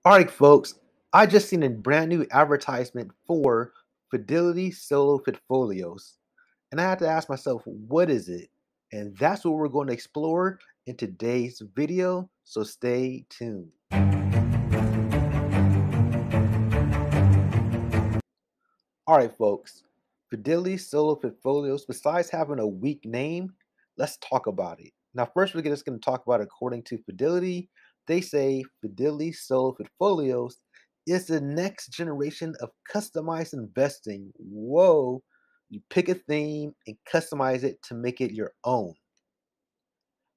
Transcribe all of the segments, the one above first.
All right, folks, I just seen a brand new advertisement for Fidelity Solo FidFolios. And I had to ask myself, what is it? And that's what we're going to explore in today's video. So stay tuned. All right, folks, Fidelity Solo FidFolios, besides having a weak name, let's talk about it. Now, first, we're just going to talk about it according to Fidelity. They say Fidelity Solo FidFolios is the next generation of customized investing. Whoa, you pick a theme and customize it to make it your own.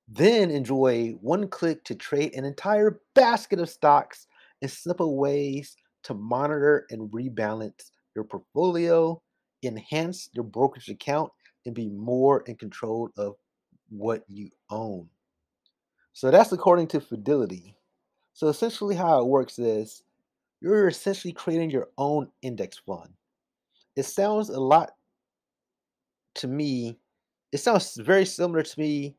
Then enjoy one click to trade an entire basket of stocks and simple ways to monitor and rebalance your portfolio, enhance your brokerage account, and be more in control of what you own. So that's according to Fidelity. So essentially, how it works is you're essentially creating your own index fund. It sounds a lot to me, it sounds very similar to me.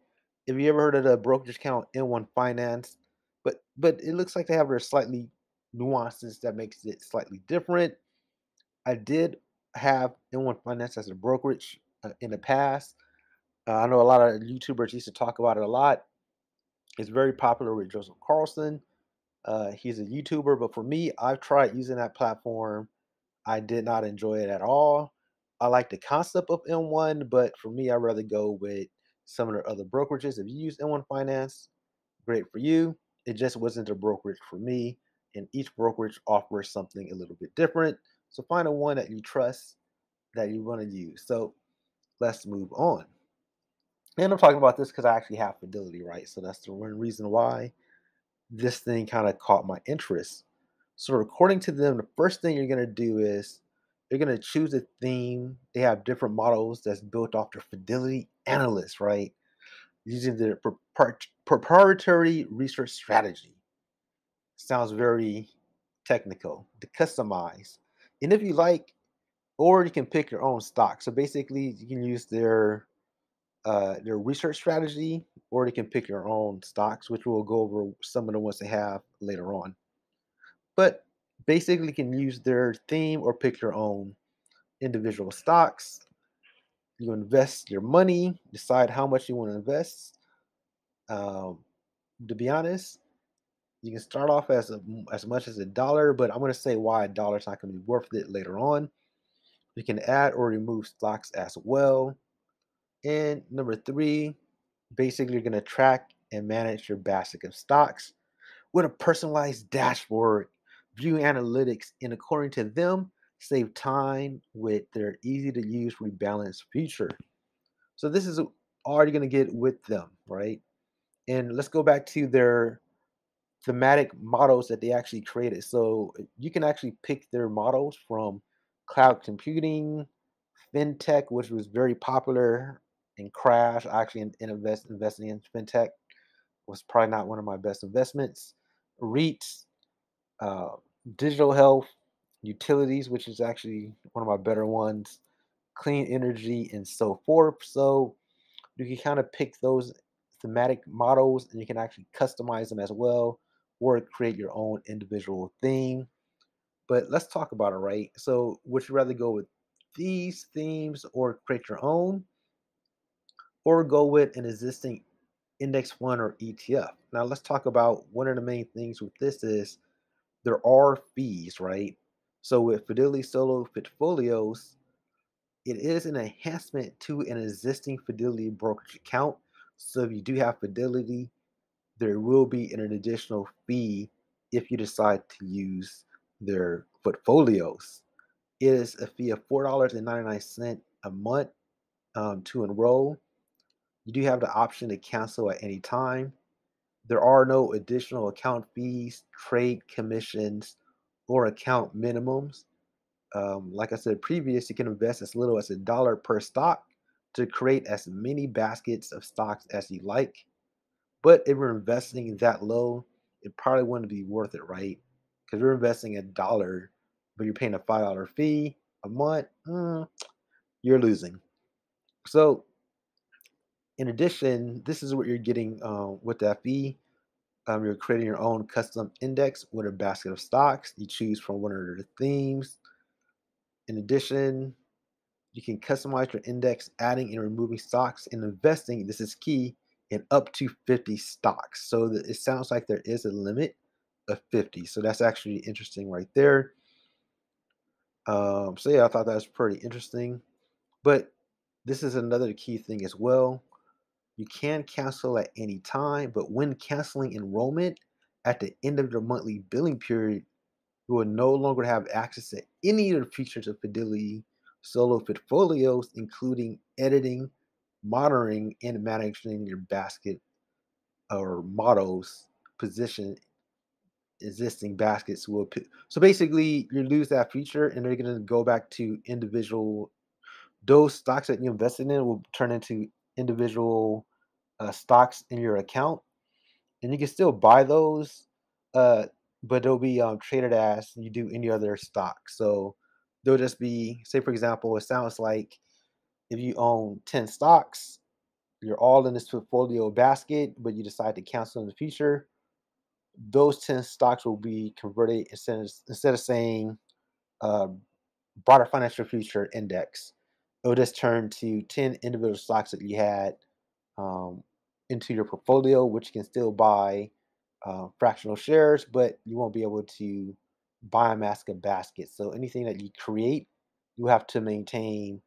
If you ever heard of the brokerage account N1 Finance, but it looks like they have their slightly nuances that makes it slightly different. I did have N1 Finance as a brokerage in the past. I know a lot of YouTubers used to talk about it a lot. It's very popular with Joseph Carlson. He's a YouTuber, but for me, I've tried using that platform. I did not enjoy it at all. I like the concept of N1, but for me, I'd rather go with some of the other brokerages. If you use N1 Finance, great for you. It just wasn't a brokerage for me, and each brokerage offers something a little bit different. So find a one that you trust that you want to use. So let's move on. And I'm talking about this because I actually have Fidelity, right? So that's the one reason why this thing kind of caught my interest. So according to them, the first thing you're gonna do is you're gonna choose a theme. They have different models that's built off their Fidelity analysts, right? Using their proprietary research strategy. Sounds very technical to customize. And if you like, or you can pick your own stock. So basically, you can use their research strategy, or you can pick your own stocks, which we'll go over some of the ones they have later on. But basically, you can use their theme or pick your own individual stocks. You invest your money, decide how much you want to invest. Um, to be honest, you can start off as much as $1, but I'm going to say why $1 is not going to be worth it later on. You can add or remove stocks as well. And number three, basically, you're going to track and manage your basket of stocks with a personalized dashboard, view analytics, and according to them, save time with their easy to use rebalance feature. So this is all you're going to get with them, right? And let's go back to their thematic models that they actually created. So you can actually pick their models from cloud computing, fintech, which was very popular and crashed. Actually, investing in fintech was probably not one of my best investments. REITs, uh, digital health, utilities, which is actually one of my better ones, clean energy, and so forth. So you can kind of pick those thematic models and you can actually customize them as well or create your own individual theme. But let's talk about it, right? So, would you rather go with these themes or create your own, or go with an existing index fund or ETF? Now, let's talk about one of the main things with this is there are fees, right? So with Fidelity Solo FidFolios, it is an enhancement to an existing Fidelity brokerage account. So if you do have Fidelity, there will be an additional fee if you decide to use their portfolios. It is a fee of $4.99 a month to enroll. You do have the option to cancel at any time. There are no additional account fees, trade commissions, or account minimums. Like I said previous, you can invest as little as $1 per stock to create as many baskets of stocks as you like. But if you're investing that low, it probably wouldn't be worth it, right? Because you're investing $1, but you're paying a $5 fee a month, you're losing. So, in addition, this is what you're getting with that fee. You're creating your own custom index with a basket of stocks. You choose from one of the themes. In addition, you can customize your index, adding and removing stocks and investing. This is key in up to 50 stocks. So it sounds like there is a limit of 50. So that's actually interesting right there. So yeah, I thought that was pretty interesting. But this is another key thing as well. You can cancel at any time, but when canceling enrollment at the end of your monthly billing period, you will no longer have access to any of the features of Fidelity Solo FidFolios, including editing, monitoring, and managing your basket or models position existing baskets so basically you lose that feature and they're going to go back to individual those stocks that you invested in will turn into individual stocks in your account, and you can still buy those, uh, but they'll be traded as you do any other stock. So they'll just be, say, for example, it sounds like if you own 10 stocks, you're all in this portfolio basket, but you decide to cancel in the future. Those 10 stocks will be converted instead of saying uh, broader financial future index. It'll just turn to 10 individual stocks that you had um, into your portfolio, which can still buy fractional shares, but you won't be able to buy a basket. So anything that you create, you have to maintain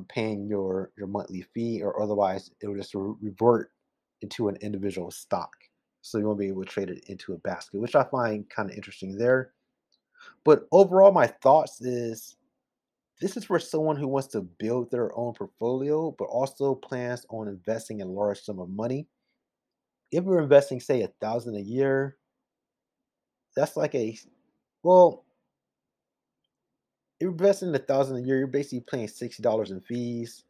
paying your monthly fee, or otherwise it will just revert into an individual stock. So you won't be able to trade it into a basket, which I find kind of interesting there. But overall, my thoughts is this is for someone who wants to build their own portfolio, but also plans on investing a large sum of money. If you're investing, say, 1,000 a year, that's like well, if you're investing 1,000 a year, you're basically paying $60 in fees.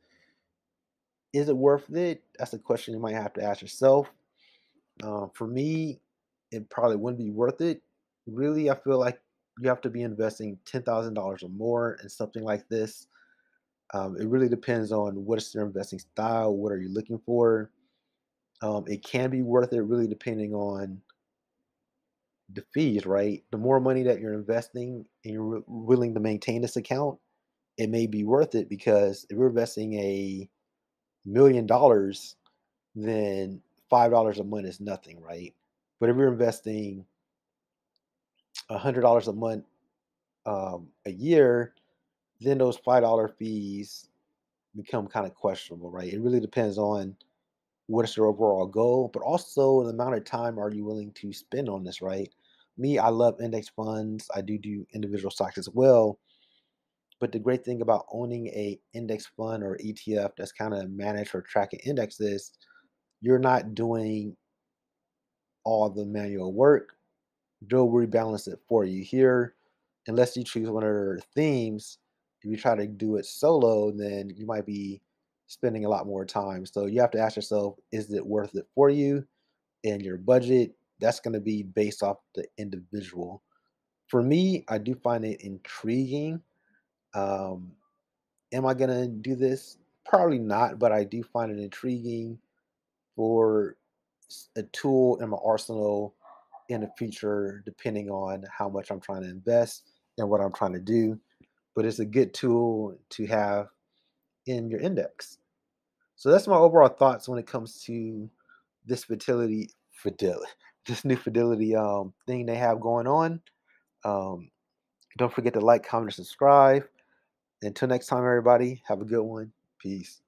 Is it worth it? That's a question you might have to ask yourself. For me, it probably wouldn't be worth it. Really, I feel like you have to be investing $10,000 or more in something like this. It really depends on what is your investing style, what are you looking for. It can be worth it, really depending on the fees, right? The more money that you're investing and you're willing to maintain this account, it may be worth it because if you're investing $1 million, then $5 a month is nothing, right? But if you're investing $100 a month a year, then those $5 fees become kind of questionable, right? It really depends on what is your overall goal, but also the amount of time are you willing to spend on this, right? Me, I love index funds. I do individual stocks as well. But the great thing about owning a index fund or ETF that's kind of managed or tracking indexes, you're not doing all the manual work. They'll rebalance it for you here. Unless you choose one of their themes, if you try to do it solo, then you might be spending a lot more time. So you have to ask yourself, is it worth it for you and your budget? That's going to be based off the individual. For me, I do find it intriguing. Um, am I going to do this? Probably not, but I do find it intriguing for a tool in my arsenal in the future, depending on how much I'm trying to invest and what I'm trying to do. But it's a good tool to have in your index. So that's my overall thoughts when it comes to this fidelity, this new fidelity thing they have going on. Um, don't forget to like, comment, and subscribe. Until next time, everybody, have a good one. Peace.